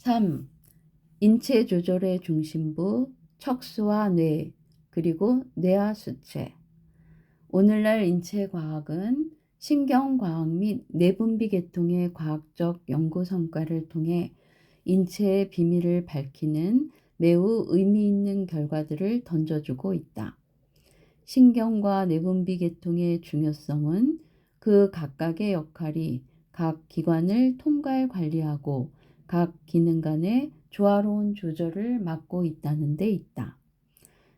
3. 인체 조절의 중심부, 척수와 뇌, 그리고 뇌하 수체. 오늘날 인체과학은 신경과학 및 뇌분비 계통의 과학적 연구 성과를 통해 인체의 비밀을 밝히는 매우 의미 있는 결과들을 던져주고 있다. 신경과 뇌분비 계통의 중요성은 그 각각의 역할이 각 기관을 통괄 관리하고 각 기능 간의 조화로운 조절을 맡고 있다는 데 있다.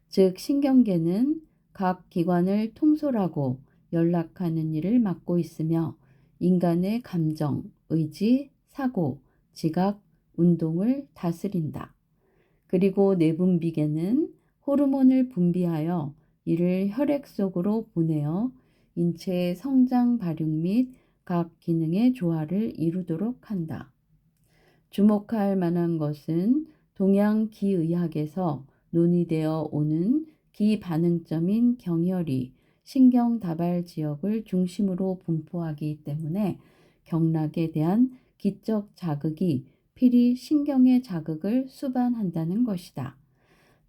즉, 신경계는 각 기관을 통솔하고 연락하는 일을 맡고 있으며 인간의 감정, 의지, 사고, 지각, 운동을 다스린다. 그리고 뇌분비계는 호르몬을 분비하여 이를 혈액 속으로 보내어 인체의 성장 발육 및 각 기능의 조화를 이루도록 한다. 주목할 만한 것은 동양 기의학에서 논의되어 오는 기반응점인 경혈이 신경다발 지역을 중심으로 분포하기 때문에 경락에 대한 기적 자극이 필히 신경의 자극을 수반한다는 것이다.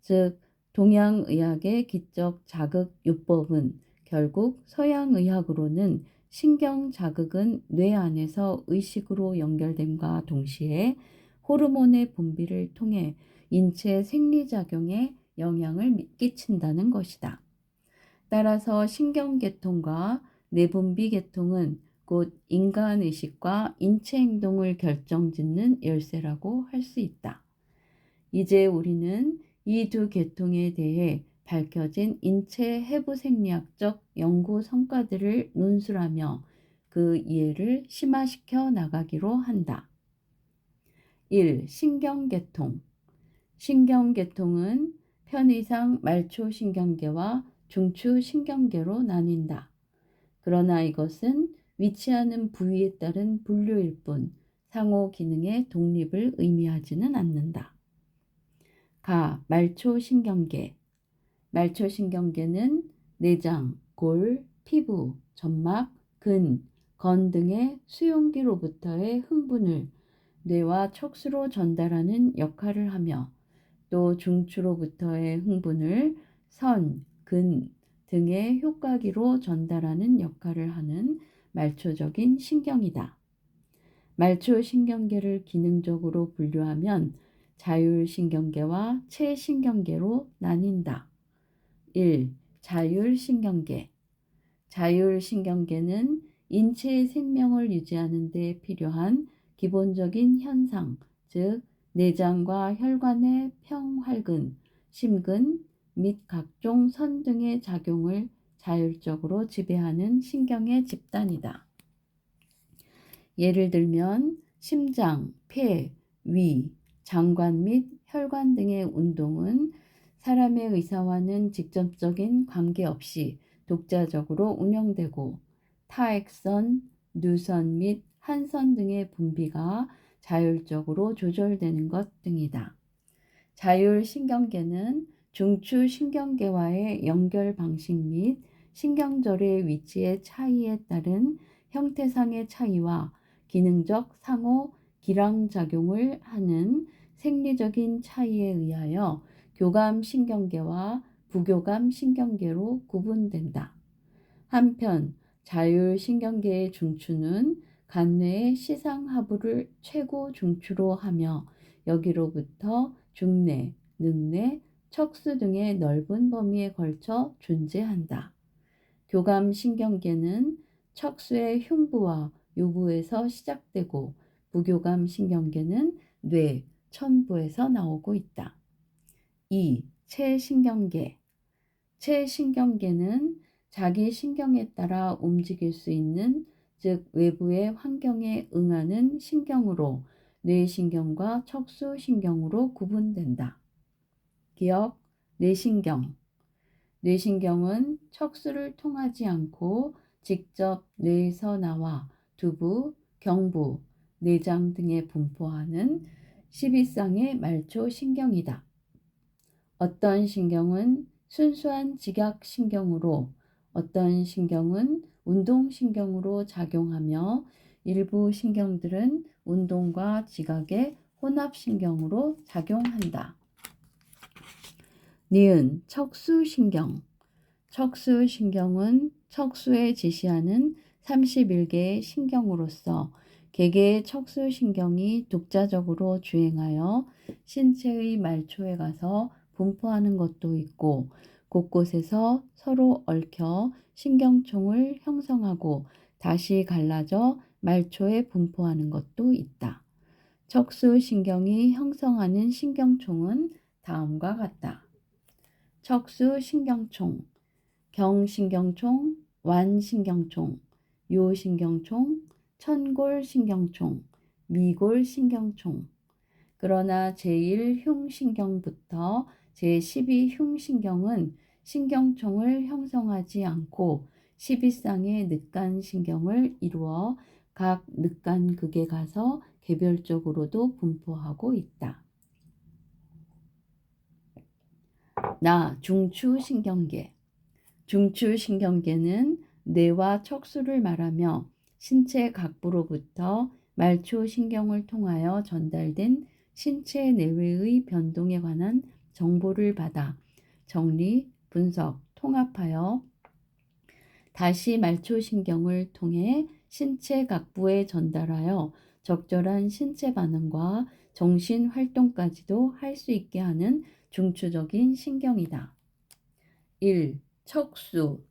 즉, 동양의학의 기적 자극 요법은 결국 서양의학으로는 신경 자극은 뇌 안에서 의식으로 연결됨과 동시에 호르몬의 분비를 통해 인체 생리작용에 영향을 끼친다는 것이다. 따라서 신경계통과 뇌분비계통은 곧 인간의식과 인체행동을 결정짓는 열쇠라고 할 수 있다. 이제 우리는 이 두 계통에 대해 밝혀진 인체 해부 생리학적 연구 성과들을 논술하며 그 이해를 심화시켜 나가기로 한다. 1. 신경계통. 신경계통은 편의상 말초신경계와 중추신경계로 나뉜다. 그러나 이것은 위치하는 부위에 따른 분류일 뿐 상호 기능의 독립을 의미하지는 않는다. 말초신경계. 말초신경계는 내장, 골, 피부, 점막, 건 등의 수용기로부터의 흥분을 뇌와 척수로 전달하는 역할을 하며 또 중추로부터의 흥분을 근 등의 효과기로 전달하는 역할을 하는 말초적인 신경이다. 말초신경계를 기능적으로 분류하면 자율신경계와 체신경계로 나뉜다. 1. 자율신경계. 자율신경계는 인체의 생명을 유지하는 데 필요한 기본적인 현상, 즉 내장과 혈관의 평활근, 심근 및 각종 선 등의 작용을 자율적으로 지배하는 신경의 집단이다. 예를 들면 심장, 폐, 위, 장관 및 혈관 등의 운동은 사람의 의사와는 직접적인 관계없이 독자적으로 운영되고 타액선, 누선 및 한선 등의 분비가 자율적으로 조절되는 것 등이다. 자율신경계는 중추신경계와의 연결 방식 및 신경절의 위치의 차이에 따른 형태상의 차이와 기능적 상호 기량작용을 하는 생리적인 차이에 의하여 교감신경계와 부교감신경계로 구분된다. 한편 자율신경계의 중추는 간뇌의 시상하부를 최고 중추로 하며 여기로부터 중뇌, 능뇌, 척수 등의 넓은 범위에 걸쳐 존재한다. 교감신경계는 척수의 흉부와 요부에서 시작되고 부교감신경계는 뇌, 천부에서 나오고 있다. 2. 체신경계. 체신경계는 자기 신경에 따라 움직일 수 있는, 즉 외부의 환경에 응하는 신경으로 뇌신경과 척수신경으로 구분된다. 기억, 뇌신경. 뇌신경은 척수를 통하지 않고 직접 뇌에서 나와 두부, 경부, 내장 등에 분포하는 12쌍의 말초신경이다. 어떤 신경은 순수한 직약신경으로, 어떤 신경은 운동신경으로 작용하며 일부 신경들은 운동과 지각에 혼합신경으로 작용한다. 니은 척수신경. 척수신경은 척수에 지시하는 31개의 신경으로서 개개의 척수신경이 독자적으로 주행하여 신체의 말초에 가서 분포하는 것도 있고 곳곳에서 서로 얽혀 신경총을 형성하고 다시 갈라져 말초에 분포하는 것도 있다. 척수신경이 형성하는 신경총은 다음과 같다. 척수신경총, 경신경총, 완신경총, 요신경총, 천골신경총, 미골신경총. 그러나 제1흉신경부터 제12흉신경은 신경총을 형성하지 않고 12쌍의 늑간신경을 이루어 각 늑간극에 가서 개별적으로도 분포하고 있다. 중추신경계. 중추신경계는 뇌와 척수를 말하며 신체 각부로부터 말초신경을 통하여 전달된 신체 내외의 변동에 관한 정보를 받아 정리, 분석, 통합하여 다시 말초신경을 통해 신체 각부에 전달하여 적절한 신체 반응과 정신 활동까지도 할 수 있게 하는 중추적인 신경이다. 1. 척수.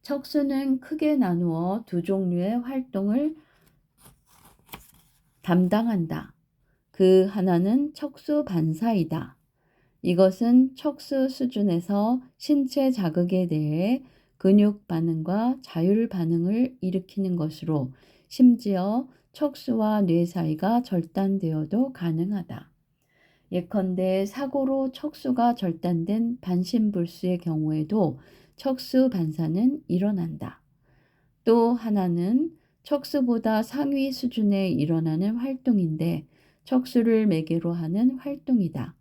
척수는 크게 나누어 두 종류의 활동을 담당한다. 그 하나는 척수 반사이다. 이것은 척수 수준에서 신체 자극에 대해 근육 반응과 자율 반응을 일으키는 것으로 심지어 척수와 뇌 사이가 절단되어도 가능하다. 예컨대 사고로 척수가 절단된 반신불수의 경우에도 척수 반사는 일어난다. 또 하나는 척수보다 상위 수준에 일어나는 활동인데 척수를 매개로 하는 활동이다.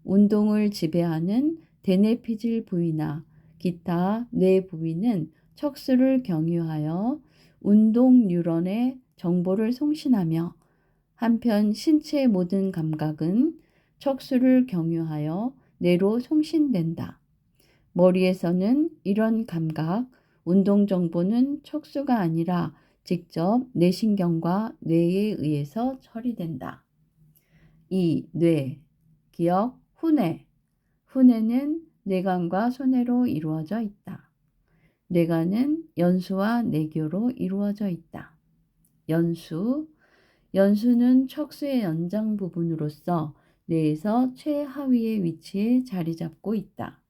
운동을 지배하는 대뇌피질 부위나 기타 뇌 부위는 척수를 경유하여 운동 뉴런에 정보를 송신하며 한편 신체의 모든 감각은 척수를 경유하여 뇌로 송신된다. 머리에서는 이런 감각, 운동 정보는 척수가 아니라 직접 뇌신경과 뇌에 의해서 처리된다. 2. 뇌. 기억, 후뇌. 후뇌는 뇌관과 소뇌로 이루어져 있다. 뇌관은 연수와 내교로 이루어져 있다. 연수. 연수는 척수의 연장 부분으로서 뇌에서 최하위의 위치에 자리 잡고 있다.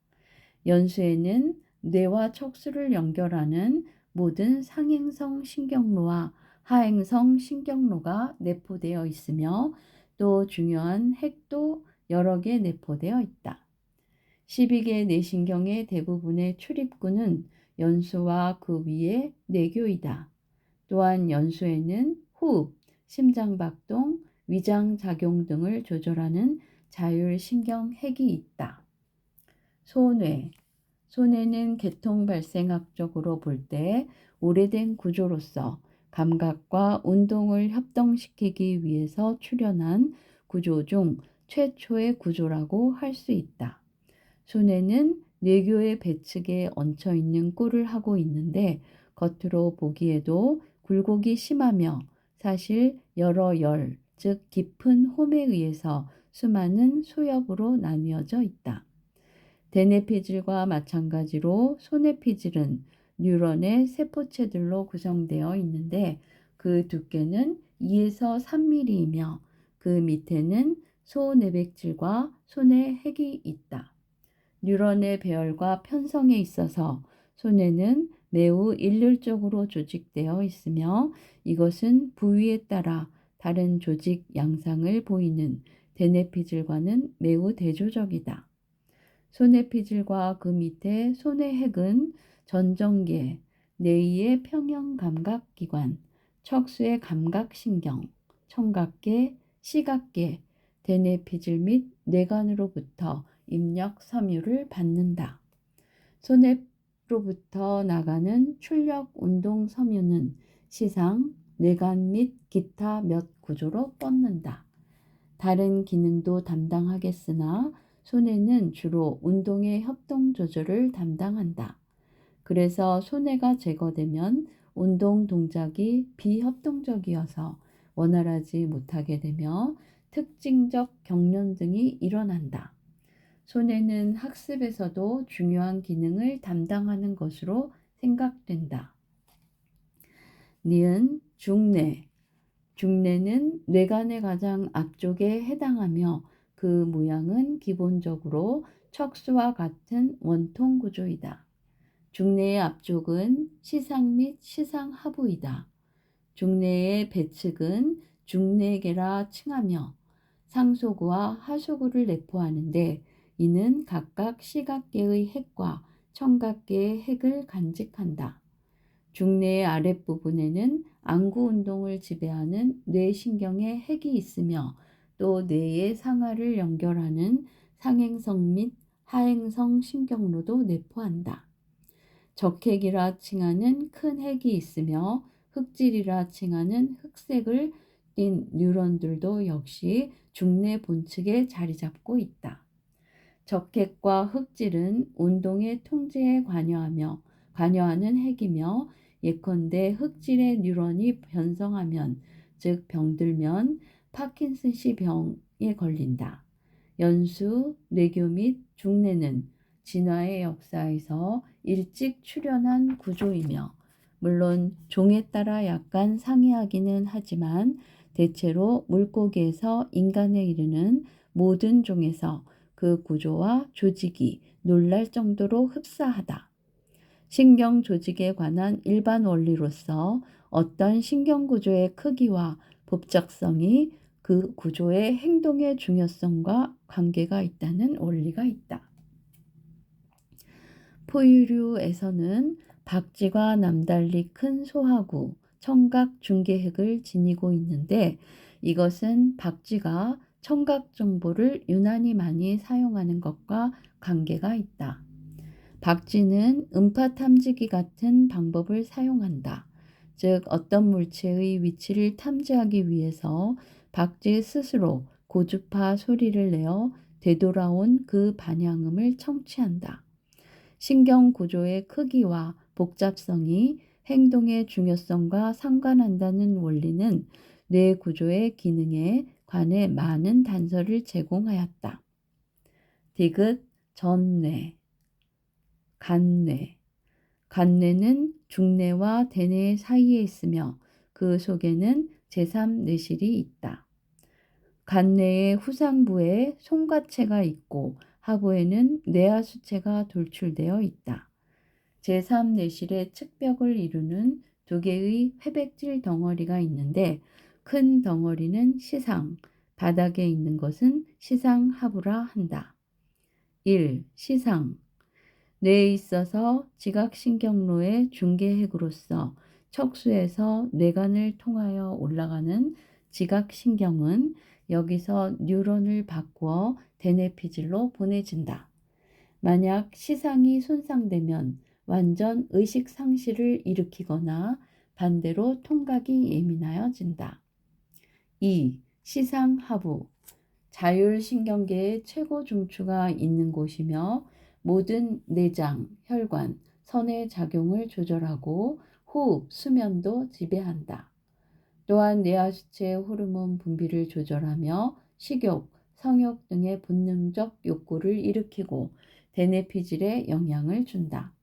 연수에는 뇌와 척수를 연결하는 모든 상행성 신경로와 하행성 신경로가 내포되어 있으며 또 중요한 핵도 여러 개 내포되어 있다. 12개 뇌신경의 대부분의 출입구는 연수와 그 위에 뇌교이다. 또한 연수에는 호흡, 심장박동, 위장작용 등을 조절하는 자율신경핵이 있다. 소뇌. 소뇌는 계통발생학적으로 볼 때 오래된 구조로서 감각과 운동을 협동시키기 위해서 출현한 구조 중 최초의 구조라고 할 수 있다. 소뇌는 뇌교의 배측에 얹혀 있는 꼴을 하고 있는데 겉으로 보기에도 굴곡이 심하며 사실 여러 열, 즉 깊은 홈에 의해서 수많은 소엽으로 나뉘어져 있다. 대뇌피질과 마찬가지로 소뇌피질은 뉴런의 세포체들로 구성되어 있는데 그 두께는 2에서 3mm이며 그 밑에는 소뇌백질과 소뇌핵이 있다. 뉴런의 배열과 편성에 있어서 소뇌는 매우 일률적으로 조직되어 있으며 이것은 부위에 따라 다른 조직 양상을 보이는 대뇌피질과는 매우 대조적이다. 소뇌피질과 그 밑에 소뇌핵은 전정계, 뇌의 평형감각기관, 척수의 감각신경, 청각계, 시각계, 대뇌피질 및 뇌관으로부터 입력 섬유를 받는다. 소뇌로부터 나가는 출력 운동 섬유는 시상, 뇌관 및 기타 몇 구조로 뻗는다. 다른 기능도 담당하겠으나 손해는 주로 운동의 협동 조절을 담당한다. 그래서 손해가 제거되면 운동 동작이 비협동적이어서 원활하지 못하게 되며 특징적 경련 등이 일어난다. 손해는 학습에서도 중요한 기능을 담당하는 것으로 생각된다. 니은 중뇌. 중뇌는 뇌관의 가장 앞쪽에 해당하며 그 모양은 기본적으로 척수와 같은 원통 구조이다. 중뇌의 앞쪽은 시상 및 시상하부이다. 중뇌의 배측은 중뇌계라 칭하며 상소구와 하소구를 내포하는데 이는 각각 시각계의 핵과 청각계의 핵을 간직한다. 중뇌의 아랫부분에는 안구 운동을 지배하는 뇌신경의 핵이 있으며 또 뇌의 상하를 연결하는 상행성 및 하행성 신경로도 내포한다. 적핵이라 칭하는 큰 핵이 있으며 흑질이라 칭하는 흑색을 띤 뉴런들도 역시 중뇌 본측에 자리 잡고 있다. 적핵과 흑질은 운동의 통제에 관여하는 핵이며 예컨대 흑질의 뉴런이 변성하면 즉 병들면 파킨슨씨 병에 걸린다. 연수, 뇌교 및 중뇌는 진화의 역사에서 일찍 출현한 구조이며 물론 종에 따라 약간 상이하기는 하지만 대체로 물고기에서 인간에 이르는 모든 종에서 그 구조와 조직이 놀랄 정도로 흡사하다. 신경 조직에 관한 일반 원리로서 어떤 신경 구조의 크기와 법적성이 그 구조의 행동의 중요성과 관계가 있다는 원리가 있다. 포유류에서는 박쥐가 남달리 큰 소하구, 청각 중계핵을 지니고 있는데 이것은 박쥐가 청각 정보를 유난히 많이 사용하는 것과 관계가 있다. 박쥐는 음파 탐지기 같은 방법을 사용한다. 즉 어떤 물체의 위치를 탐지하기 위해서 박쥐 스스로 고주파 소리를 내어 되돌아온 그 반향음을 청취한다. 신경 구조의 크기와 복잡성이 행동의 중요성과 상관한다는 원리는 뇌 구조의 기능에 관해 많은 단서를 제공하였다. 디귿 전뇌, 간뇌. 간뇌는 중뇌와 대뇌 사이에 있으며 그 속에는 제3뇌실이 있다. 간뇌의 후상부에 송가체가 있고 하부에는 뇌하수체가 돌출되어 있다. 제3뇌실의 측벽을 이루는 두 개의 회백질 덩어리가 있는데 큰 덩어리는 시상, 바닥에 있는 것은 시상하부라 한다. 1. 시상. 뇌에 있어서 지각신경로의 중계핵으로서 척수에서 뇌관을 통하여 올라가는 지각신경은 여기서 뉴런을 바꾸어 대뇌피질로 보내진다. 만약 시상이 손상되면 완전 의식 상실을 일으키거나 반대로 통각이 예민하여진다. 2. 시상하부. 자율신경계의 최고 중추가 있는 곳이며 모든 내장, 혈관, 선의 작용을 조절하고 호흡, 수면도 지배한다. 또한 뇌하수체의 호르몬 분비를 조절하며 식욕, 성욕 등의 본능적 욕구를 일으키고 대뇌피질에 영향을 준다.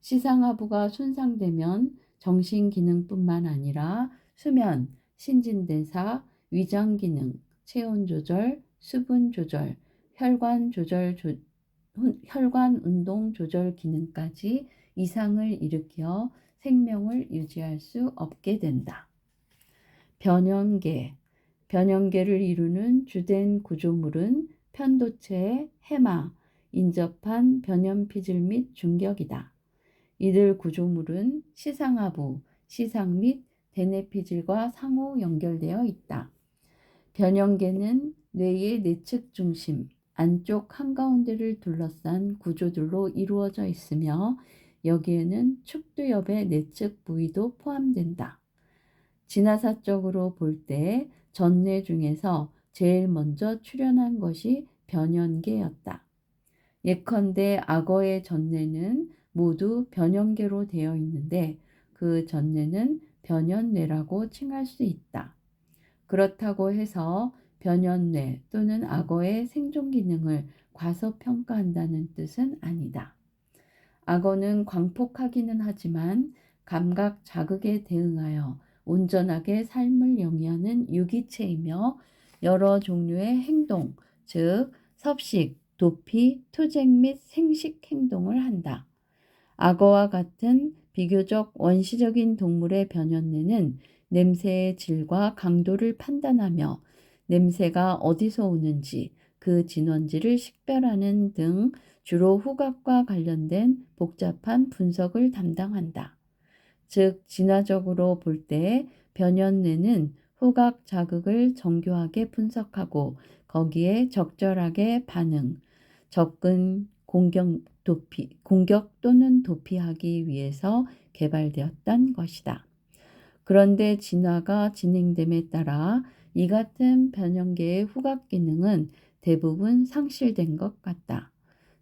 시상하부가 손상되면 정신기능뿐만 아니라 수면, 신진대사, 위장기능, 체온조절, 수분조절, 혈관 운동 조절 기능까지 이상을 일으켜 생명을 유지할 수 없게 된다. 변형계. 변형계를 이루는 주된 구조물은 편도체, 해마, 인접한 변형피질 및 중격이다. 이들 구조물은 시상하부, 시상 및 대뇌피질과 상호 연결되어 있다. 변형계는 뇌의 내측 중심, 안쪽 한가운데를 둘러싼 구조들로 이루어져 있으며 여기에는 축두엽의 내측 부위도 포함된다. 진화사적으로 볼 때 전뇌 중에서 제일 먼저 출현한 것이 변연계였다. 예컨대 악어의 전뇌는 모두 변연계로 되어 있는데 그 전뇌는 변연뇌라고 칭할 수 있다. 그렇다고 해서 변연뇌 또는 악어의 생존 기능을 과소평가한다는 뜻은 아니다. 악어는 광폭하기는 하지만 감각 자극에 대응하여 온전하게 삶을 영위하는 유기체이며 여러 종류의 행동, 즉 섭식, 도피, 투쟁 및 생식 행동을 한다. 악어와 같은 비교적 원시적인 동물의 변연뇌는 냄새의 질과 강도를 판단하며 냄새가 어디서 오는지, 그 진원지를 식별하는 등 주로 후각과 관련된 복잡한 분석을 담당한다. 즉, 진화적으로 볼 때 변연뇌는 후각 자극을 정교하게 분석하고 거기에 적절하게 반응, 접근, 공격 또는 도피하기 위해서 개발되었던 것이다. 그런데 진화가 진행됨에 따라 이 같은 변형계의 후각 기능은 대부분 상실된 것 같다.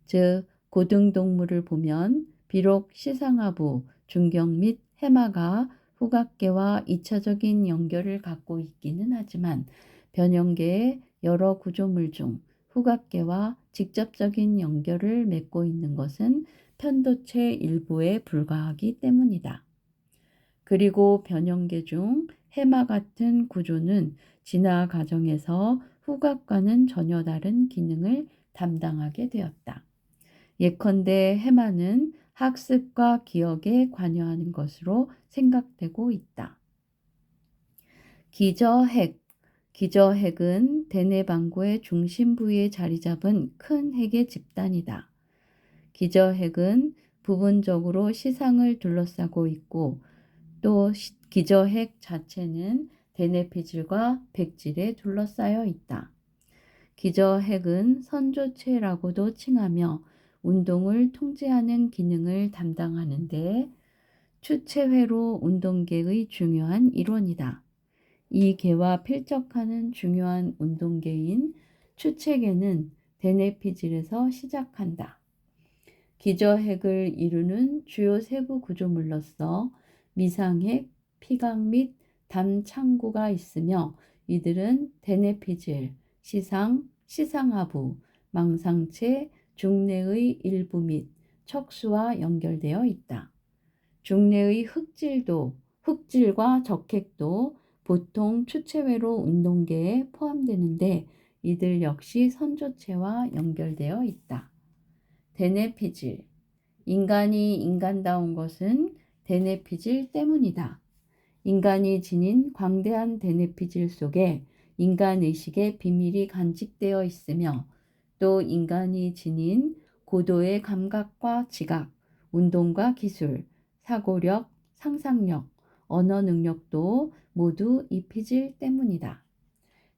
즉, 고등동물을 보면 비록 시상하부, 중경 및 해마가 후각계와 2차적인 연결을 갖고 있기는 하지만 변형계의 여러 구조물 중 후각계와 직접적인 연결을 맺고 있는 것은 편도체 일부에 불과하기 때문이다. 그리고 변형계 중 해마 같은 구조는 진화 과정에서 후각과는 전혀 다른 기능을 담당하게 되었다. 예컨대 해마는 학습과 기억에 관여하는 것으로 생각되고 있다. 기저핵. 기저핵은 대뇌방구의 중심 부위에 자리 잡은 큰 핵의 집단이다. 기저핵은 부분적으로 시상을 둘러싸고 있고 또 기저핵 자체는 대뇌피질과 백질에 둘러싸여 있다. 기저핵은 선조체라고도 칭하며 운동을 통제하는 기능을 담당하는데 추체회로 운동계의 중요한 일원이다. 이 계와 필적하는 중요한 운동계인 추체계는 대뇌피질에서 시작한다. 기저핵을 이루는 주요 세부 구조물로서 미상핵, 피각 및 담창구가 있으며 이들은 대뇌피질, 시상, 시상하부, 망상체, 중뇌의 일부 및 척수와 연결되어 있다. 중뇌의 흑질과 적핵도 보통 추체외로 운동계에 포함되는데 이들 역시 선조체와 연결되어 있다. 대뇌피질. 인간이 인간다운 것은 대뇌피질 때문이다. 인간이 지닌 광대한 대뇌피질 속에 인간의식의 비밀이 간직되어 있으며 또 인간이 지닌 고도의 감각과 지각, 운동과 기술, 사고력, 상상력, 언어 능력도 모두 이 피질 때문이다.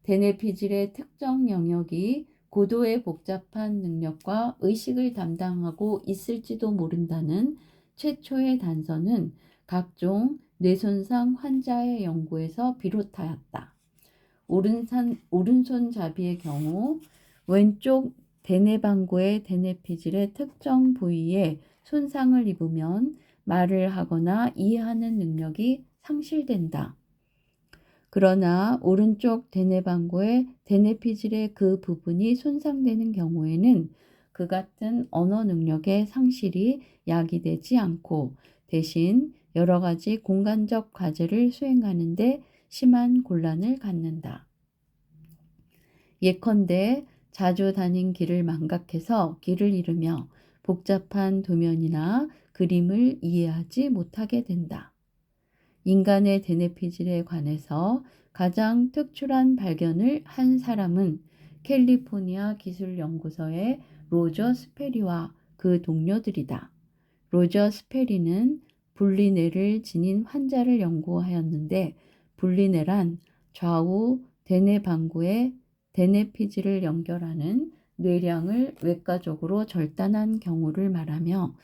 대뇌피질의 특정 영역이 고도의 복잡한 능력과 의식을 담당하고 있을지도 모른다는 최초의 단서는 각종 뇌손상 환자의 연구에서 비롯하였다. 오른손잡이의 경우 왼쪽 대뇌방구의 대뇌피질의 특정 부위에 손상을 입으면 말을 하거나 이해하는 능력이 상실된다. 그러나 오른쪽 대뇌방구의 대뇌피질의 그 부분이 손상되는 경우에는 그 같은 언어 능력의 상실이 야기되지 않고 대신 여러 가지 공간적 과제를 수행하는 데 심한 곤란을 갖는다. 예컨대 자주 다닌 길을 망각해서 길을 잃으며 복잡한 도면이나 그림을 이해하지 못하게 된다. 인간의 대뇌피질에 관해서 가장 특출한 발견을 한 사람은 캘리포니아 기술연구소의 로저 스페리와 그 동료들이다. 로저 스페리는 분리뇌를 지닌 환자를 연구하였는데 분리뇌란 좌우 대뇌방구에 대뇌피질을 연결하는 뇌량을 외과적으로 절단한 경우를 말하며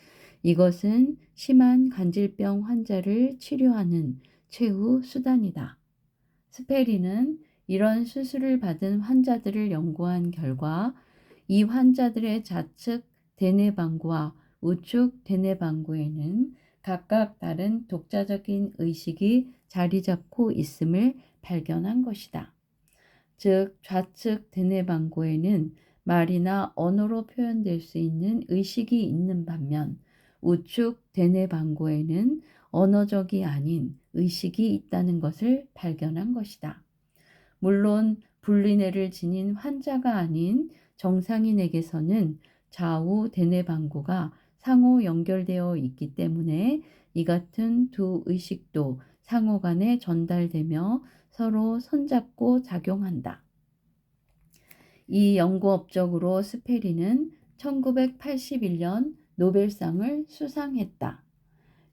이것은 심한 간질병 환자를 치료하는 최후 수단이다. 스페리는 이런 수술을 받은 환자들을 연구한 결과 이 환자들의 좌측 대뇌방구와 우측 대뇌방구에는 각각 다른 독자적인 의식이 자리 잡고 있음을 발견한 것이다. 즉, 좌측 대뇌방구에는 말이나 언어로 표현될 수 있는 의식이 있는 반면 우측 대뇌방구에는 언어적이 아닌 의식이 있다는 것을 발견한 것이다. 물론 분리뇌를 지닌 환자가 아닌 정상인에게서는 좌우 대뇌방구가 상호 연결되어 있기 때문에 이 같은 두 의식도 상호 간에 전달되며 서로 손잡고 작용한다. 이 연구 업적으로 스페리는 1981년 노벨상을 수상했다.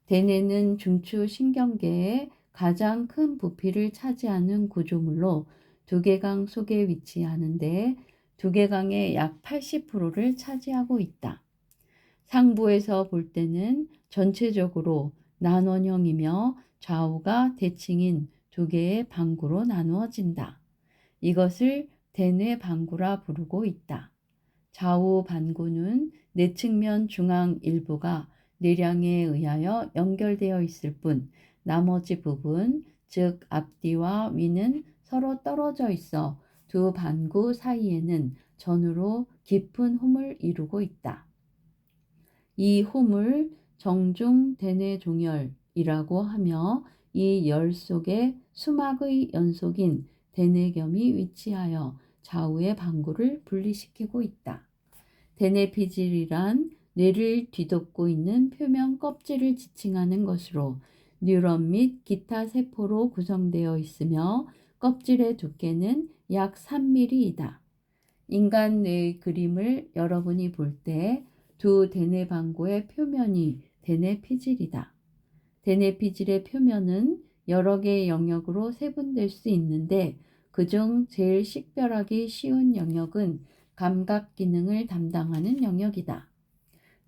대뇌는 중추신경계의 가장 큰 부피를 차지하는 구조물로 두개강 속에 위치하는데 두개강의 약 80%를 차지하고 있다. 상부에서 볼 때는 전체적으로 난원형이며 좌우가 대칭인 두 개의 방구로 나누어진다. 이것을 대뇌방구라 부르고 있다. 좌우 반구는 내측면 중앙 일부가 뇌량에 의하여 연결되어 있을 뿐 나머지 부분, 즉 앞뒤와 위는 서로 떨어져 있어 두 반구 사이에는 전후로 깊은 홈을 이루고 있다. 이 홈을 정중대뇌종혈이라고 하며 이 열 속에 수막의 연속인 대뇌겸이 위치하여 좌우의 방구를 분리시키고 있다. 대뇌피질이란 뇌를 뒤덮고 있는 표면 껍질을 지칭하는 것으로 뉴런 및 기타 세포로 구성되어 있으며 껍질의 두께는 약 3mm이다. 인간 뇌의 그림을 여러분이 볼 때 두 대뇌방구의 표면이 대뇌피질이다. 대뇌피질의 표면은 여러 개의 영역으로 세분될 수 있는데 그중 제일 식별하기 쉬운 영역은 감각 기능을 담당하는 영역이다.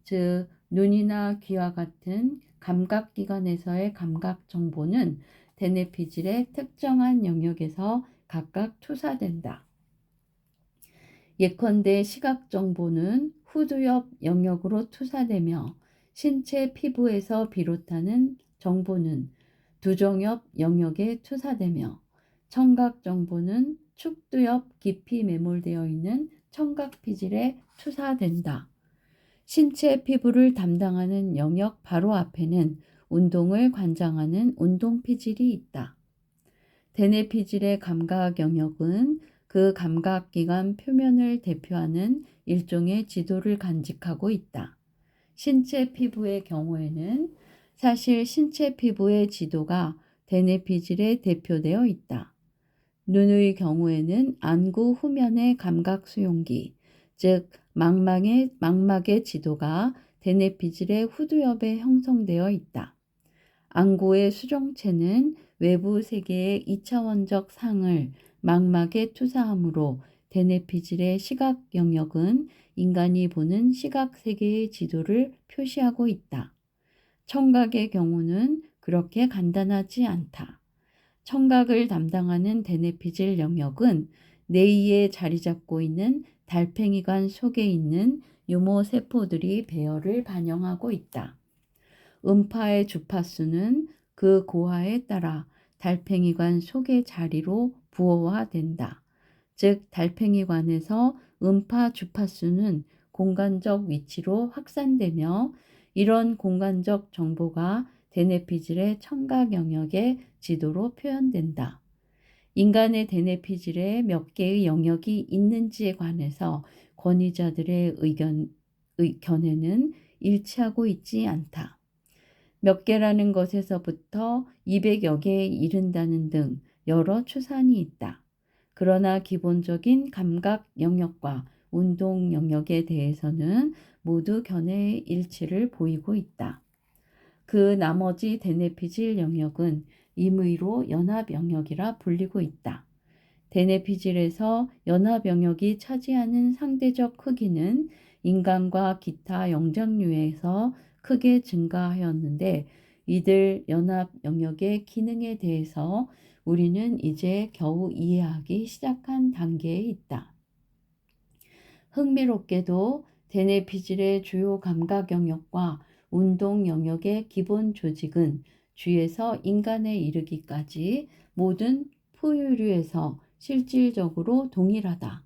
즉, 눈이나 귀와 같은 감각기관에서의 감각 정보는 대뇌피질의 특정한 영역에서 각각 투사된다. 예컨대 시각 정보는 후두엽 영역으로 투사되며 신체 피부에서 비롯하는 정보는 두정엽 영역에 투사되며 청각 정보는 축두엽 깊이 매몰되어 있는 청각피질에 투사된다. 신체 피부를 담당하는 영역 바로 앞에는 운동을 관장하는 운동피질이 있다. 대뇌피질의 감각 영역은 그 감각기관 표면을 대표하는 일종의 지도를 간직하고 있다. 신체 피부의 경우에는 사실 신체 피부의 지도가 대뇌피질에 대표되어 있다. 눈의 경우에는 안구 후면의 감각 수용기, 즉 망막의 지도가 대뇌피질의 후두엽에 형성되어 있다. 안구의 수정체는 외부 세계의 2차원적 상을 망막에 투사하므로 대뇌피질의 시각 영역은 인간이 보는 시각 세계의 지도를 표시하고 있다. 청각의 경우는 그렇게 간단하지 않다. 청각을 담당하는 대뇌피질 영역은 뇌위에 자리 잡고 있는 달팽이관 속에 있는 유모세포들이 배열을 반영하고 있다. 음파의 주파수는 그 고하에 따라 달팽이관 속의 자리로 부호화된다. 즉, 달팽이관에서 음파 주파수는 공간적 위치로 확산되며 이런 공간적 정보가 대뇌피질의 청각 영역의 지도로 표현된다. 인간의 대뇌피질에 몇 개의 영역이 있는지에 관해서 권위자들의 견해는 일치하고 있지 않다. 몇 개라는 것에서부터 200여 개에 이른다는 등 여러 추산이 있다. 그러나 기본적인 감각 영역과 운동 영역에 대해서는 모두 견해의 일치를 보이고 있다. 그 나머지 대뇌피질 영역은 임의로 연합 영역이라 불리고 있다. 대뇌피질에서 연합 영역이 차지하는 상대적 크기는 인간과 기타 영장류에서 크게 증가하였는데 이들 연합 영역의 기능에 대해서 우리는 이제 겨우 이해하기 시작한 단계에 있다. 흥미롭게도 대뇌피질의 주요 감각 영역과 운동 영역의 기본 조직은 쥐에서 인간에 이르기까지 모든 포유류에서 실질적으로 동일하다.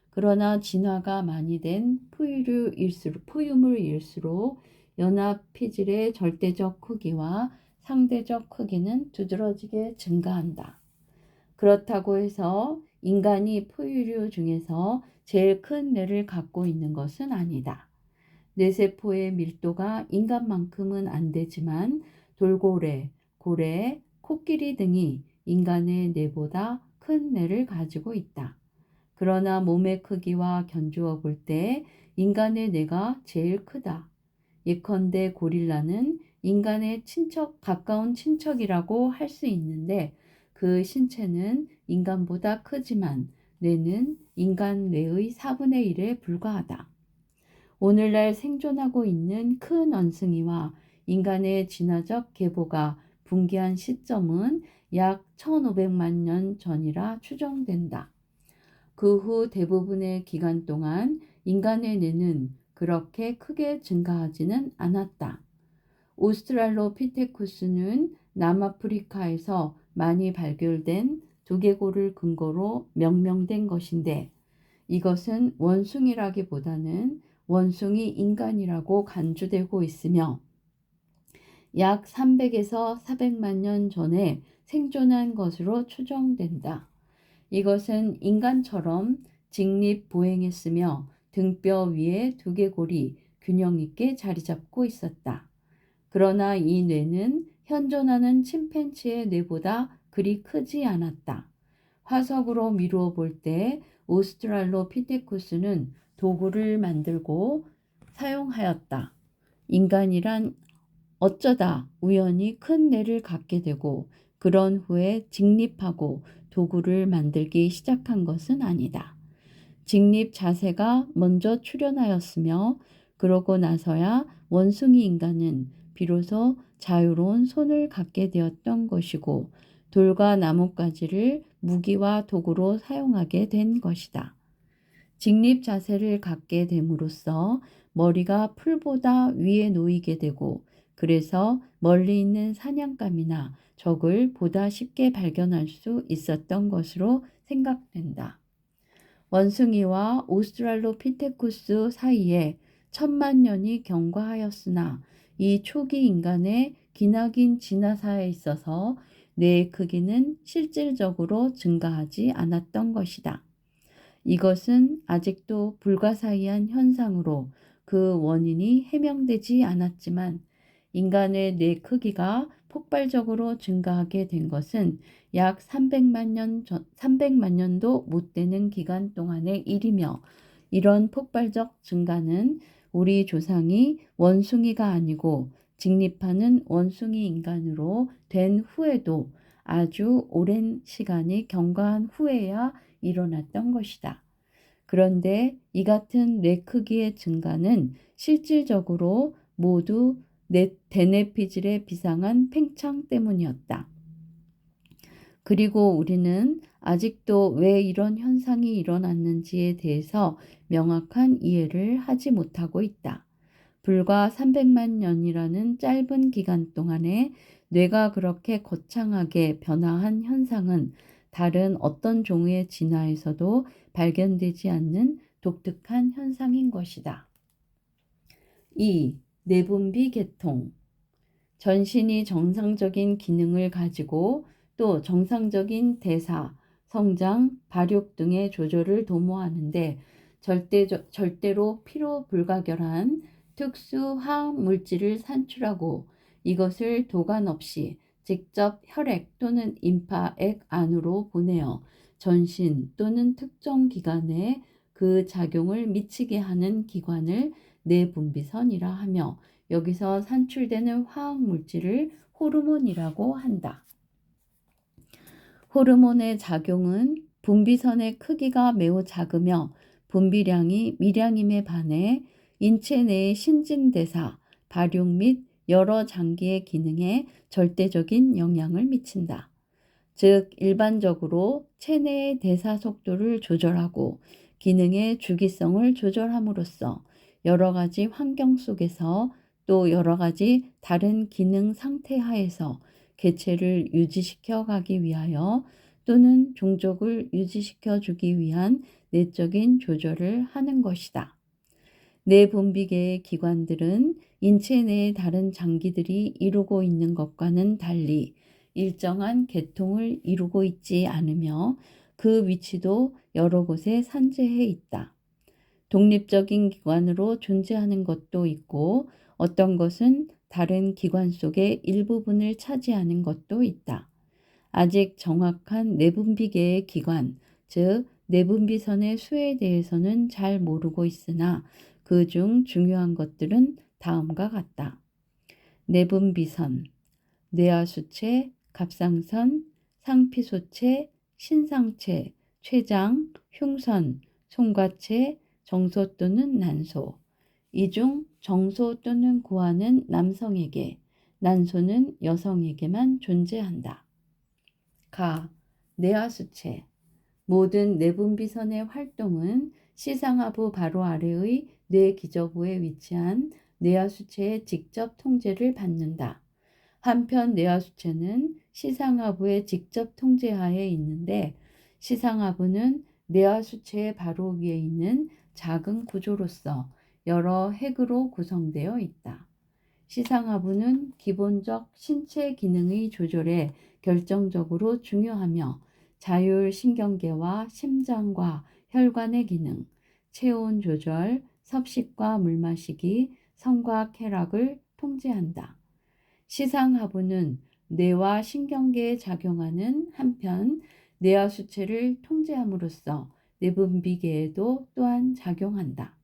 그러나 진화가 많이 된 포유물일수록 연합피질의 절대적 크기와 상대적 크기는 두드러지게 증가한다. 그렇다고 해서 인간이 포유류 중에서 제일 큰 뇌를 갖고 있는 것은 아니다. 뇌세포의 밀도가 인간만큼은 안 되지만 돌고래, 고래, 코끼리 등이 인간의 뇌보다 큰 뇌를 가지고 있다. 그러나 몸의 크기와 견주어 볼 때 인간의 뇌가 제일 크다. 예컨대 고릴라는 인간의 가까운 친척이라고 할 수 있는데 그 신체는 인간보다 크지만 뇌는 인간 뇌의 4분의 1에 불과하다. 오늘날 생존하고 있는 큰 원숭이와 인간의 진화적 계보가 붕괴한 시점은 약 1500만 년 전이라 추정된다. 그 후 대부분의 기간 동안 인간의 뇌는 그렇게 크게 증가하지는 않았다. 오스트랄로피테쿠스는 남아프리카에서 많이 발견된 두개골을 근거로 명명된 것인데 이것은 원숭이라기보다는 원숭이 인간이라고 간주되고 있으며 약 300에서 400만 년 전에 생존한 것으로 추정된다. 이것은 인간처럼 직립보행했으며 등뼈 위에 두개골이 균형 있게 자리 잡고 있었다. 그러나 이 뇌는 현존하는 침팬지의 뇌보다 그리 크지 않았다. 화석으로 미루어 볼 때 오스트랄로피테쿠스는 도구를 만들고 사용하였다. 인간이란 어쩌다 우연히 큰 뇌를 갖게 되고 그런 후에 직립하고 도구를 만들기 시작한 것은 아니다. 직립 자세가 먼저 출현하였으며 그러고 나서야 원숭이 인간은 비로소 자유로운 손을 갖게 되었던 것이고 돌과 나뭇가지를 무기와 도구로 사용하게 된 것이다. 직립 자세를 갖게 됨으로써 머리가 풀보다 위에 놓이게 되고 그래서 멀리 있는 사냥감이나 적을 보다 쉽게 발견할 수 있었던 것으로 생각된다. 원숭이와 오스트랄로피테쿠스 사이에 1000만 년이 경과하였으나 이 초기 인간의 기나긴 진화사에 있어서 뇌의 크기는 실질적으로 증가하지 않았던 것이다. 이것은 아직도 불가사의한 현상으로 그 원인이 해명되지 않았지만 인간의 뇌 크기가 폭발적으로 증가하게 된 것은 약 300만 년도 못 되는 기간 동안의 일이며 이런 폭발적 증가는 우리 조상이 원숭이가 아니고 직립하는 원숭이 인간으로 된 후에도 아주 오랜 시간이 경과한 후에야 일어났던 것이다. 그런데 이 같은 뇌 크기의 증가는 실질적으로 모두 대뇌피질의 비상한 팽창 때문이었다. 그리고 우리는 아직도 왜 이런 현상이 일어났는지에 대해서 명확한 이해를 하지 못하고 있다. 불과 300만 년이라는 짧은 기간 동안에 뇌가 그렇게 거창하게 변화한 현상은 다른 어떤 종의 진화에서도 발견되지 않는 독특한 현상인 것이다. 2. 내분비 계통. 전신이 정상적인 기능을 가지고 또 정상적인 대사, 성장, 발육 등의 조절을 도모하는데 절대로 필요 불가결한 특수 화학 물질을 산출하고 이것을 도관 없이 직접 혈액 또는 림파액 안으로 보내어 전신 또는 특정 기관에 그 작용을 미치게 하는 기관을 내분비선이라 하며 여기서 산출되는 화학 물질을 호르몬이라고 한다. 호르몬의 작용은 분비선의 크기가 매우 작으며 분비량이 미량임에 반해 인체 내의 신진대사, 발육 및 여러 장기의 기능에 절대적인 영향을 미친다. 즉 일반적으로 체내의 대사 속도를 조절하고 기능의 주기성을 조절함으로써 여러 가지 환경 속에서 또 여러 가지 다른 기능 상태 하에서 개체를 유지시켜 가기 위하여 또는 종족을 유지시켜 주기 위한 내적인 조절을 하는 것이다. 내분비계의 기관들은 인체 내의 다른 장기들이 이루고 있는 것과는 달리 일정한 계통을 이루고 있지 않으며 그 위치도 여러 곳에 산재해 있다. 독립적인 기관으로 존재하는 것도 있고 어떤 것은 다른 기관 속의 일부분을 차지하는 것도 있다. 아직 정확한 내분비계의 기관, 즉 내분비선의 수에 대해서는 잘 모르고 있으나 그 중 중요한 것들은 다음과 같다. 내분비선, 뇌하수체, 갑상선, 상피소체, 신상체, 췌장, 흉선, 송과체, 정소 또는 난소. 이 중 정소 또는 고환은 남성에게, 난소는 여성에게만 존재한다. 뇌하수체. 모든 내분비선의 활동은 시상하부 바로 아래의 뇌기저부에 위치한 뇌하수체의 직접 통제를 받는다. 한편 뇌하수체는 시상하부의 직접 통제하에 있는데 시상하부는 뇌하수체의 바로 위에 있는 작은 구조로서 여러 핵으로 구성되어 있다. 시상하부는 기본적 신체 기능의 조절에 결정적으로 중요하며 자율신경계와 심장과 혈관의 기능, 체온 조절, 섭식과 물 마시기, 성과 쾌락을 통제한다. 시상하부는 뇌와 신경계에 작용하는 한편 뇌하수체를 통제함으로써 내분비계에도 또한 작용한다.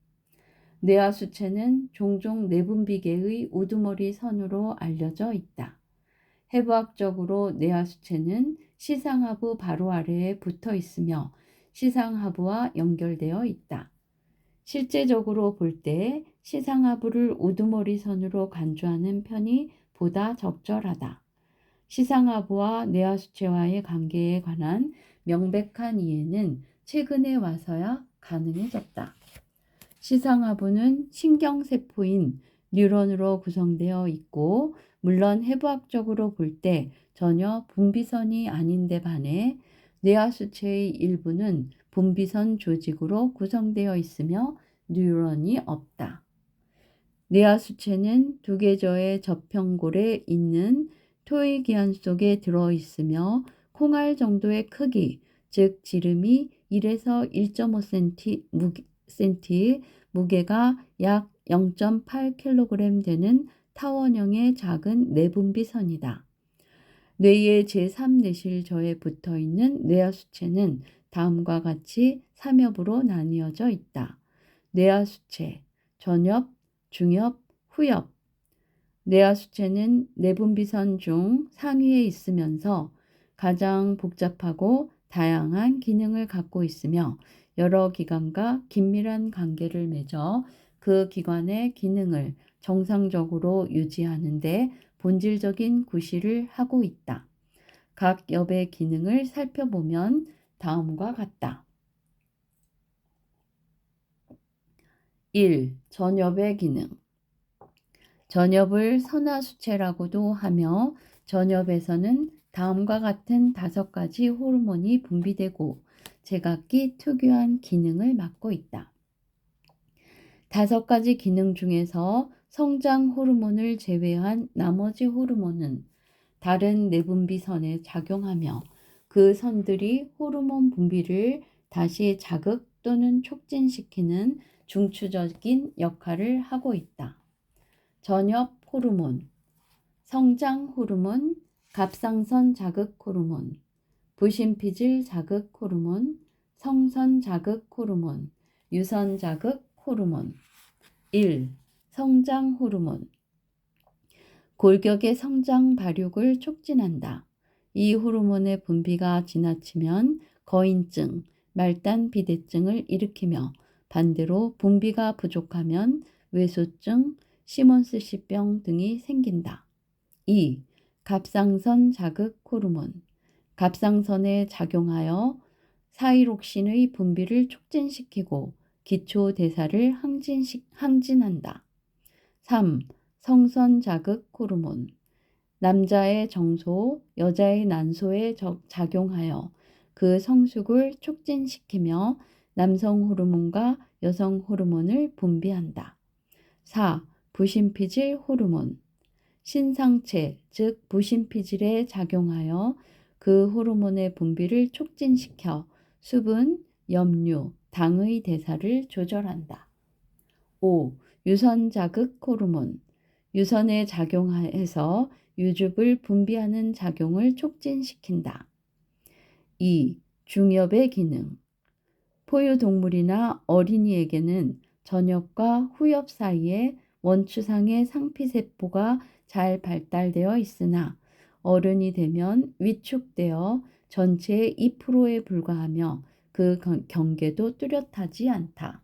뇌하수체는 종종 내분비계의 우두머리 선으로 알려져 있다. 해부학적으로 뇌하수체는 시상하부 바로 아래에 붙어 있으며 시상하부와 연결되어 있다. 실제적으로 볼 때 시상하부를 우두머리 선으로 간주하는 편이 보다 적절하다. 시상하부와 뇌하수체와의 관계에 관한 명백한 이해는 최근에 와서야 가능해졌다. 시상하부는 신경세포인 뉴런으로 구성되어 있고 물론 해부학적으로 볼 때 전혀 분비선이 아닌데 반해 뇌하수체의 일부는 분비선 조직으로 구성되어 있으며 뉴런이 없다. 뇌하수체는 두개저의 저평골에 있는 토의기한 속에 들어있으며 콩알 정도의 크기, 즉 지름이 1에서 1.5cm, 무게가 약 0.8kg 되는 타원형의 작은 내분비선이다. 뇌의 제3내실저에 붙어있는 뇌하수체는 다음과 같이 3협으로 나뉘어져 있다. 뇌하수체, 전협, 중협, 후협. 뇌하수체는 내분비선 중 상위에 있으면서 가장 복잡하고 다양한 기능을 갖고 있으며 여러 기관과 긴밀한 관계를 맺어 그 기관의 기능을 정상적으로 유지하는 데 본질적인 구실을 하고 있다. 각 협의 기능을 살펴보면 다음과 같다. 1. 전협의 기능. 전협을 선하수체라고도 하며 전협에서는 다음과 같은 5가지 호르몬이 분비되고 제각기 특유한 기능을 맡고 있다. 5가지 기능 중에서 성장 호르몬을 제외한 나머지 호르몬은 다른 내분비선에 작용하며 그 선들이 호르몬 분비를 다시 자극 또는 촉진시키는 중추적인 역할을 하고 있다. 전협 호르몬, 성장 호르몬, 갑상선 자극 호르몬, 부신피질 자극 호르몬, 성선 자극 호르몬, 유선 자극 호르몬. 1. 성장 호르몬. 골격의 성장 발육을 촉진한다. 이 호르몬의 분비가 지나치면 거인증, 말단 비대증을 일으키며 반대로 분비가 부족하면 외소증, 시몬스씨병 등이 생긴다. 2. 갑상선 자극 호르몬. 갑상선에 작용하여 사이록신의 분비를 촉진시키고 기초 대사를 항진한다. 3. 성선 자극 호르몬. 남자의 정소, 여자의 난소에 작용하여 그 성숙을 촉진시키며 남성 호르몬과 여성 호르몬을 분비한다. 4. 부신피질 호르몬. 신상체, 즉 부신피질에 작용하여 그 호르몬의 분비를 촉진시켜 수분, 염류, 당의 대사를 조절한다. 5. 유선 자극 호르몬. 유선에 작용해서 유즙을 분비하는 작용을 촉진시킨다. 2. 중엽의 기능. 포유동물이나 어린이에게는 전엽과 후엽 사이에 원추상의 상피세포가 잘 발달되어 있으나 어른이 되면 위축되어 전체의 2%에 불과하며 그 경계도 뚜렷하지 않다.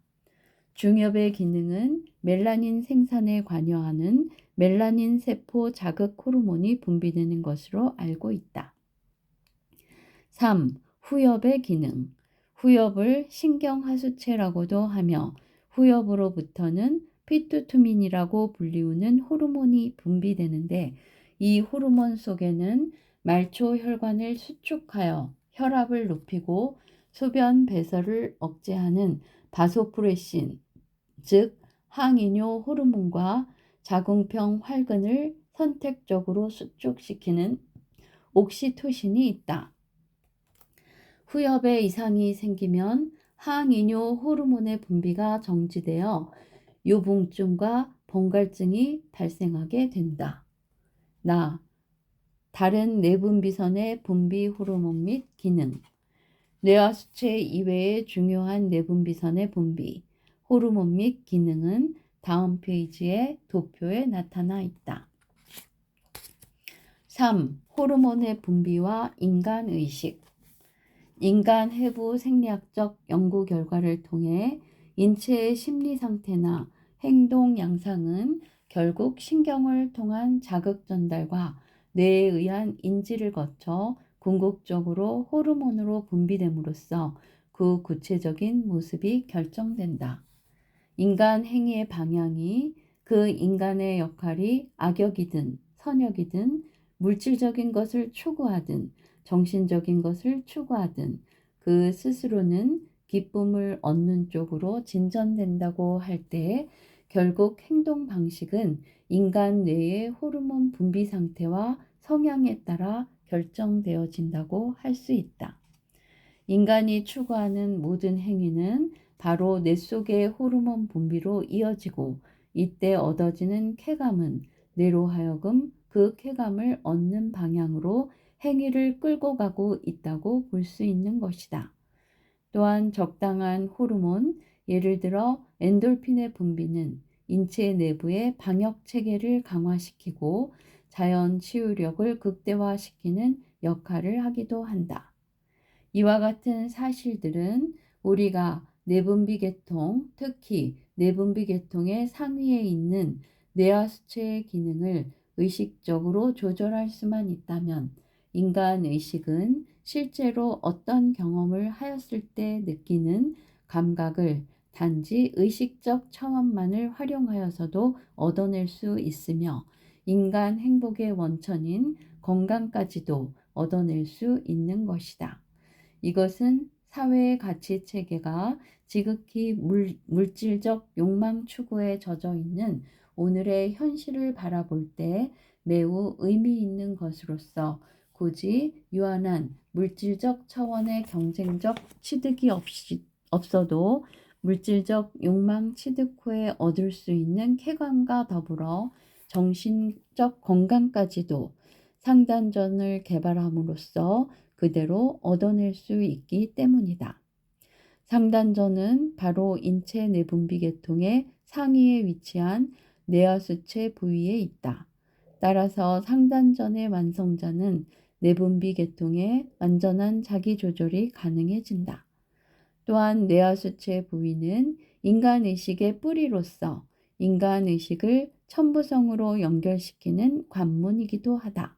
중엽의 기능은 멜라닌 생산에 관여하는 멜라닌 세포 자극 호르몬이 분비되는 것으로 알고 있다. 3. 후엽의 기능. 후엽을 신경하수체라고도 하며 후엽으로부터는 피투투민이라고 불리우는 호르몬이 분비되는데 이 호르몬 속에는 말초 혈관을 수축하여 혈압을 높이고 소변 배설을 억제하는 바소프레신, 즉 항이뇨 호르몬과 자궁평 활근을 선택적으로 수축시키는 옥시토신이 있다. 후엽에 이상이 생기면 항이뇨 호르몬의 분비가 정지되어 요붕증과 번갈증이 발생하게 된다. 다른 내분비선의 분비 호르몬 및 기능. 뇌와 수체 이외의 중요한 내분비선의 분비, 호르몬 및 기능은 다음 페이지의 도표에 나타나 있다. 3. 호르몬의 분비와 인간의식. 인간 해부 생리학적 연구 결과를 통해 인체의 심리 상태나 행동 양상은 결국 신경을 통한 자극 전달과 뇌에 의한 인지를 거쳐 궁극적으로 호르몬으로 분비됨으로써 그 구체적인 모습이 결정된다. 인간 행위의 방향이 그 인간의 역할이 악역이든 선역이든 물질적인 것을 추구하든 정신적인 것을 추구하든 그 스스로는 기쁨을 얻는 쪽으로 진전된다고 할 때 결국 행동 방식은 인간 뇌의 호르몬 분비 상태와 성향에 따라 결정되어진다고 할 수 있다. 인간이 추구하는 모든 행위는 바로 뇌 속의 호르몬 분비로 이어지고 이때 얻어지는 쾌감은 뇌로 하여금 그 쾌감을 얻는 방향으로 행위를 끌고 가고 있다고 볼 수 있는 것이다. 또한 적당한 호르몬, 예를 들어 엔돌핀의 분비는 인체 내부의 방역 체계를 강화시키고 자연 치유력을 극대화시키는 역할을 하기도 한다. 이와 같은 사실들은 우리가 내분비 계통, 특히 내분비 계통의 상위에 있는 뇌와 수체의 기능을 의식적으로 조절할 수만 있다면 인간 의식은 실제로 어떤 경험을 하였을 때 느끼는 감각을 단지 의식적 차원만을 활용하여서도 얻어낼 수 있으며 인간 행복의 원천인 건강까지도 얻어낼 수 있는 것이다. 이것은 사회의 가치 체계가 지극히 물질적 욕망 추구에 젖어 있는 오늘의 현실을 바라볼 때 매우 의미 있는 것으로서 굳이 유한한 물질적 차원의 경쟁적 취득이 없어도 물질적 욕망 취득 후에 얻을 수 있는 쾌감과 더불어 정신적 건강까지도 상단전을 개발함으로써 그대로 얻어낼 수 있기 때문이다. 상단전은 바로 인체 내분비 계통의 상위에 위치한 뇌하수체 부위에 있다. 따라서 상단전의 완성자는 내분비 계통의 완전한 자기 조절이 가능해진다. 또한 뇌하수체 부위는 인간의식의 뿌리로서 인간의식을 천부성으로 연결시키는 관문이기도 하다.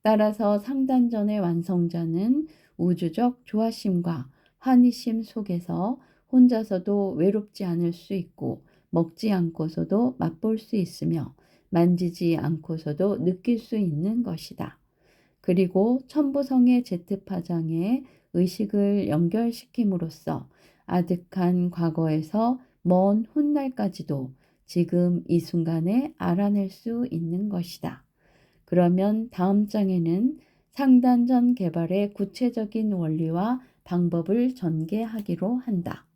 따라서 상단전의 완성자는 우주적 조화심과 환희심 속에서 혼자서도 외롭지 않을 수 있고 먹지 않고서도 맛볼 수 있으며 만지지 않고서도 느낄 수 있는 것이다. 그리고 천부성의 제트파장에 의식을 연결시킴으로써 아득한 과거에서 먼 훗날까지도 지금 이 순간에 알아낼 수 있는 것이다. 그러면 다음 장에는 상단전 개발의 구체적인 원리와 방법을 전개하기로 한다.